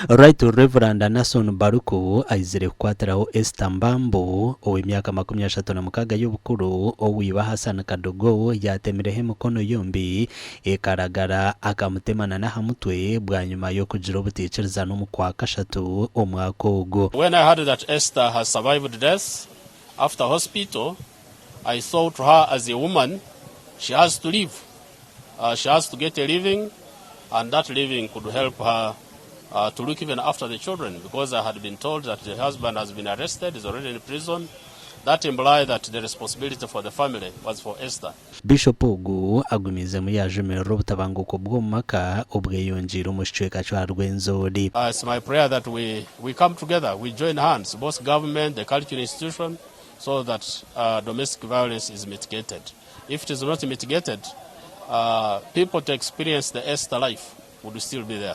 Right to Rev Nason Baluku aizire kukwatiraho Esther Mbambo ow'emyaka 36 y'obukuru owiba Hassan Kadogo yatemereho mukono yombi ekaragara akamutemana n'aha mutwe bwa nyuma yo kugira obutekereza no mu kwa kashatu omwaka ogwo. When I heard that Esther has survived death after hospital, I thought her as a woman, she has to live. She has to get a living, and that living could help her to look even after the children, because I had been told that the husband has been arrested, is already in prison. That implied that the responsibility for the family was for Esther. Bishop Ogu agumize mu ajumiriire obutabanguko bw'omu maka obwegyese mu kicweka kya RWENZORI. It's my prayer that we come together, we join hands, both government, the cultural institution, so that domestic violence is mitigated. If it is not mitigated, people to experience the Esther life would still be there.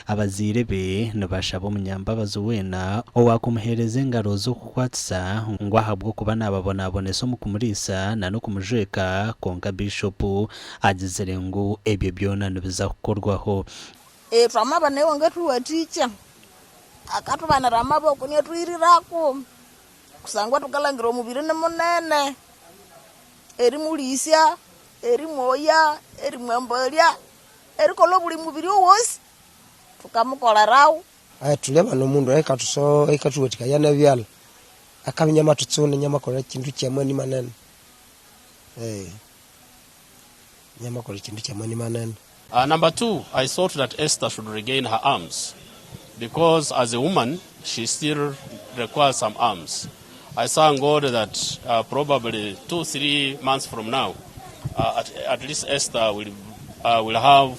Abaziire be nibashaba omunyambabazi wena owakumuhereza engaro z'okukwatisa ngo ahabwe kuba nababonabonesa omu kumuriisa na n'okumujweka konka Bishop agizire ngu ebyo byona nibiza kukorwaho. Twamaba newe ngetuwaticha akatubanira amaboko netwirirako kusangwa tukalangira omubiri ni munene eri mulisya eri moya eri mwambalya eri kolo buli mubiri wose tukamukola rawo tuleba n'omundu ekatuwatika yana byala akabinyama tutsone nyama kola kintu kyamwe ni manene nyama kola kintu kyamwe ni manene. Number 2, I thought that Esther should regain her arms, because as a woman she still requires some arms. I thank God that probably 2-3 months from now, at least Esther will have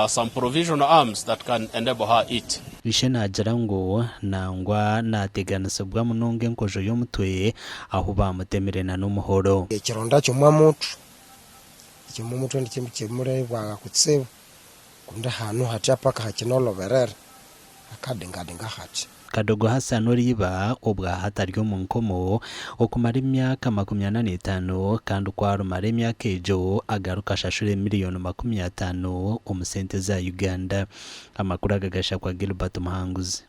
some provisional arms that can enable her eat. Bishena agira ngo nangwa nateganisibwa munonga enkojo y'omutwe aho bamutemerena n'umuhoro. Ekironda ky'omwamutu ndikimurebwa kutsibu kunda hanu hati apaka hakinoloberera akadengadenga hati. Kadogo Hassan oriba obwa hatari mu nkomo okumara emyaka 85 kandi kwarumara emyaka ejo agaruka ashashure miliyoni 50 omu sente za Uganda. Amakuru agagasha kwa Gilbert Muhanguzi.